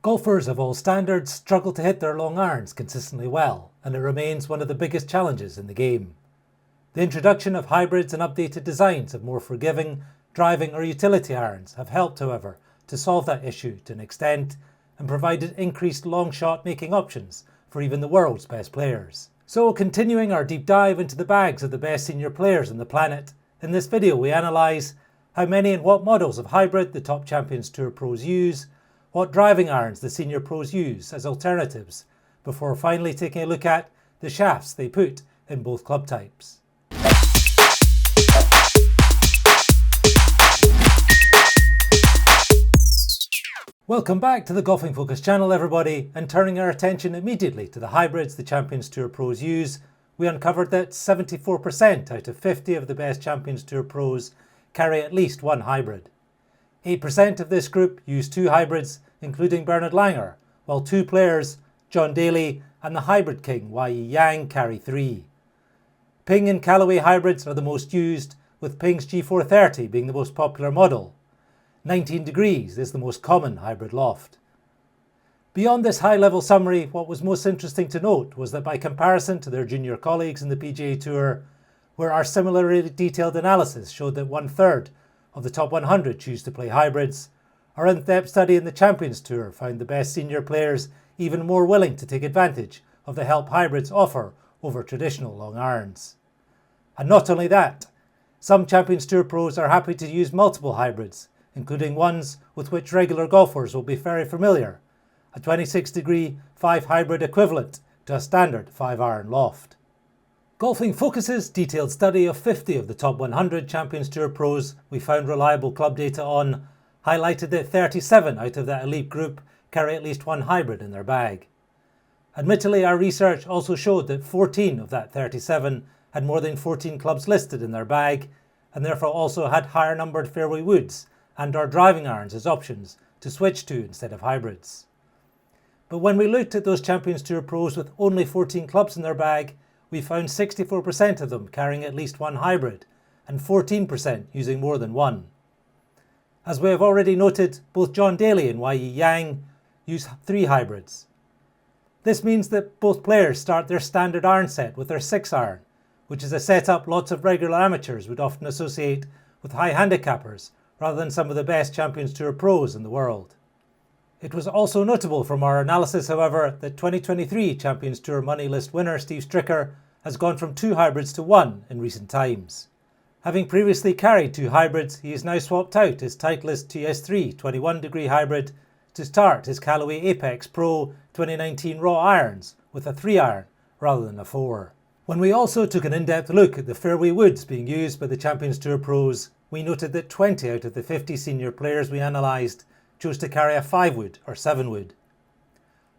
Golfers of all standards struggle to hit their long irons consistently well, and it remains one of the biggest challenges in the game. The introduction of hybrids and updated designs of more forgiving, driving or utility irons have helped, however, to solve that issue to an extent and provided increased long shot making options for even the world's best players. So, continuing our deep dive into the bags of the best senior players on the planet, in this video we analyse how many and what models of hybrid the top Champions Tour pros use, what driving irons the senior pros use as alternatives, before finally taking a look at the shafts they put in both club types. Welcome back to the Golfing Focus channel, everybody, and turning our attention immediately to the hybrids the Champions Tour pros use, we uncovered that 74% out of 50 of the best Champions Tour pros carry at least one hybrid. 8% of this group use two hybrids, including Bernard Langer, while two players, John Daly and the hybrid king Yi Yang, carry three. Ping and Callaway hybrids are the most used, with Ping's G430 being the most popular model. 19 degrees is the most common hybrid loft. Beyond this high-level summary, what was most interesting to note was that by comparison to their junior colleagues in the PGA Tour, where our similarly detailed analysis showed that 1/3 of the top 100 choose to play hybrids, our in-depth study in the Champions Tour found the best senior players even more willing to take advantage of the help hybrids offer over traditional long irons. And not only that, some Champions Tour pros are happy to use multiple hybrids, including ones with which regular golfers will be very familiar, a 26-degree 5 hybrid equivalent to a standard 5-iron loft. Golfing Focus's detailed study of 50 of the top 100 Champions Tour pros we found reliable club data on highlighted that 37 out of that elite group carry at least one hybrid in their bag. Admittedly, our research also showed that 14 of that 37 had more than 14 clubs listed in their bag, and therefore also had higher numbered fairway woods and or driving irons as options to switch to instead of hybrids. But when we looked at those Champions Tour pros with only 14 clubs in their bag, we found 64% of them carrying at least one hybrid, and 14% using more than one. As we have already noted, both John Daly and Yi Yang use 3 hybrids. This means that both players start their standard iron set with their 6-iron, which is a setup lots of regular amateurs would often associate with high handicappers rather than some of the best Champions Tour pros in the world. It was also notable from our analysis, however, that 2023 Champions Tour money list winner Steve Stricker has gone from 2 hybrids to 1 in recent times. Having previously carried 2 hybrids, he has now swapped out his Titleist TS3 21-degree hybrid to start his Callaway Apex Pro 2019 raw irons with a 3-iron rather than a 4. When we also took an in-depth look at the fairway woods being used by the Champions Tour pros, we noted that 20 out of the 50 senior players we analysed chose to carry a 5-wood or 7-wood.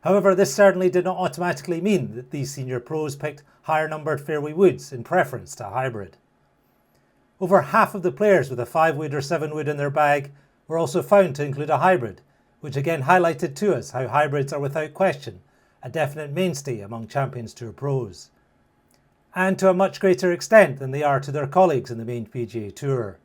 However, this certainly did not automatically mean that these senior pros picked higher numbered fairway woods in preference to a hybrid. Over half of the players with a 5-wood or 7-wood in their bag were also found to include a hybrid, which again highlighted to us how hybrids are without question a definite mainstay among Champions Tour pros, and to a much greater extent than they are to their colleagues in the main PGA Tour.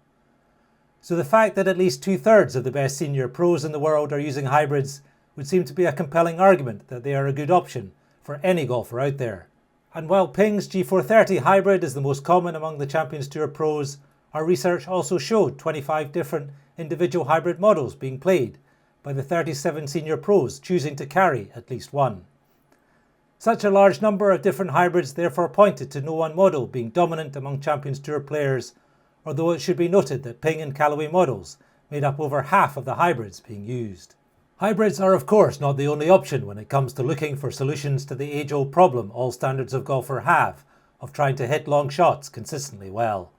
So the fact that at least 2/3 of the best senior pros in the world are using hybrids would seem to be a compelling argument that they are a good option for any golfer out there. And while Ping's G430 hybrid is the most common among the Champions Tour pros, our research also showed 25 different individual hybrid models being played by the 37 senior pros choosing to carry at least one. Such a large number of different hybrids therefore pointed to no one model being dominant among Champions Tour players, although it should be noted that Ping and Callaway models made up over half of the hybrids being used. Hybrids are of course not the only option when it comes to looking for solutions to the age-old problem all standards of golfer have of trying to hit long shots consistently well.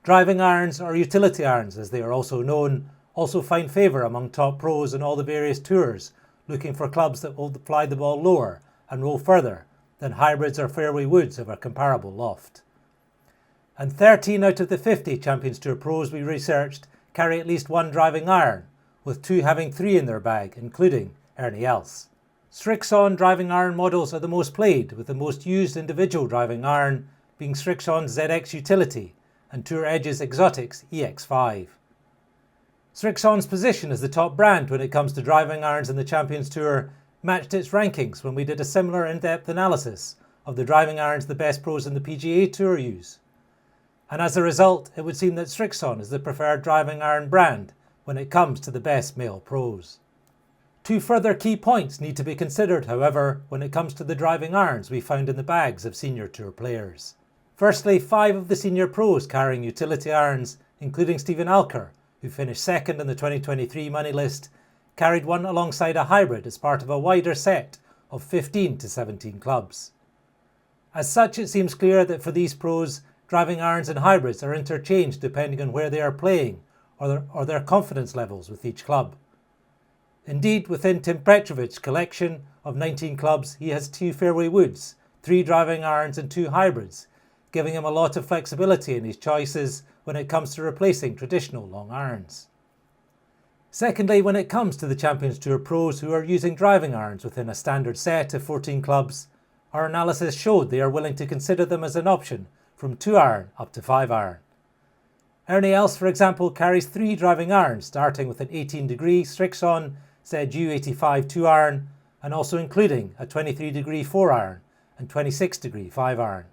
Driving irons, or utility irons as they are also known, also find favour among top pros in all the various tours looking for clubs that will fly the ball lower and roll further than hybrids or fairway woods of a comparable loft. And 13 out of the 50 Champions Tour pros we researched carry at least one driving iron, with 2 having 3 in their bag, including Ernie Els. Srixon driving iron models are the most played, with the most used individual driving iron being Srixon's ZX Utility and Tour Edge's Exotics EX5. Srixon's position as the top brand when it comes to driving irons in the Champions Tour matched its rankings when we did a similar in-depth analysis of the driving irons the best pros in the PGA Tour use. And as a result, it would seem that Srixon is the preferred driving iron brand when it comes to the best male pros. Two further key points need to be considered, however, when it comes to the driving irons we found in the bags of senior tour players. Firstly, 5 of the senior pros carrying utility irons, including Stephen Alker, who finished second in the 2023 money list, carried one alongside a hybrid as part of a wider set of 15 to 17 clubs. As such, it seems clear that for these pros, driving irons and hybrids are interchanged depending on where they are playing or their confidence levels with each club. Indeed, within Tim Petrovic's collection of 19 clubs, he has 2 fairway woods, 3 driving irons and 2 hybrids, giving him a lot of flexibility in his choices when it comes to replacing traditional long irons. Secondly, when it comes to the Champions Tour pros who are using driving irons within a standard set of 14 clubs, our analysis showed they are willing to consider them as an option from 2-iron up to 5-iron. Ernie Els, for example, carries 3 driving irons starting with an 18-degree Srixon ZU85 2-iron and also including a 23-degree 4-iron and 26-degree 5-iron.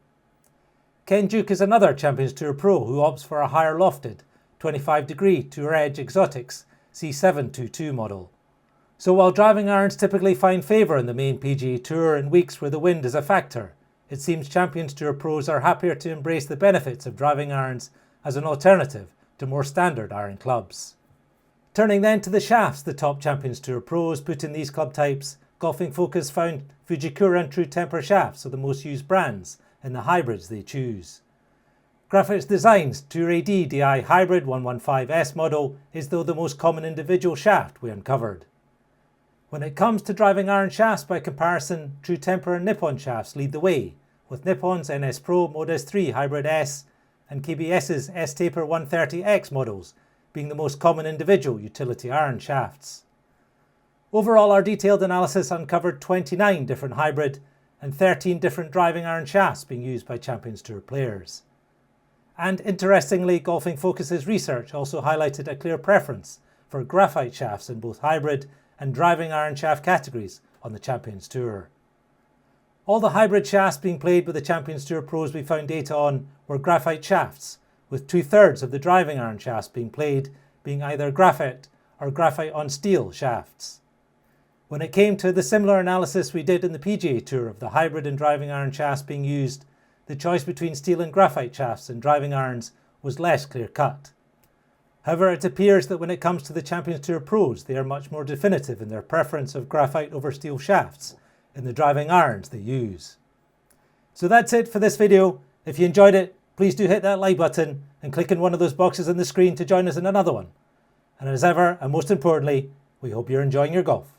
Ken Duke is another Champions Tour pro who opts for a higher lofted 25-degree Tour Edge Exotics C722 model. So while driving irons typically find favour in the main PGA Tour in weeks where the wind is a factor, it seems Champions Tour pros are happier to embrace the benefits of driving irons as an alternative to more standard iron clubs. Turning then to the shafts the top Champions Tour pros put in these club types, Golfing Focus found Fujikura and True Temper shafts are the most used brands in the hybrids they choose. Graphics Design's Tour AD DI Hybrid 115S model is though the most common individual shaft we uncovered. When it comes to driving iron shafts by comparison, True Temper and Nippon shafts lead the way, with Nippon's NS Pro Modus 3 Hybrid S and KBS's S-Taper 130X models being the most common individual utility iron shafts. Overall, our detailed analysis uncovered 29 different hybrid and 13 different driving iron shafts being used by Champions Tour players. And interestingly, Golfing Focus's research also highlighted a clear preference for graphite shafts in both hybrid and driving iron shaft categories on the Champions Tour. All the hybrid shafts being played with the Champions Tour pros we found data on were graphite shafts, with 2/3 of the driving iron shafts being played being either graphite or graphite on steel shafts. When it came to the similar analysis we did in the PGA Tour of the hybrid and driving iron shafts being used, the choice between steel and graphite shafts and driving irons was less clear-cut. However, it appears that when it comes to the Champions Tour pros, they are much more definitive in their preference of graphite over steel shafts in the driving irons they use. So that's it for this video. If you enjoyed it, please do hit that like button and click in one of those boxes on the screen to join us in another one. And as ever, and most importantly, we hope you're enjoying your golf.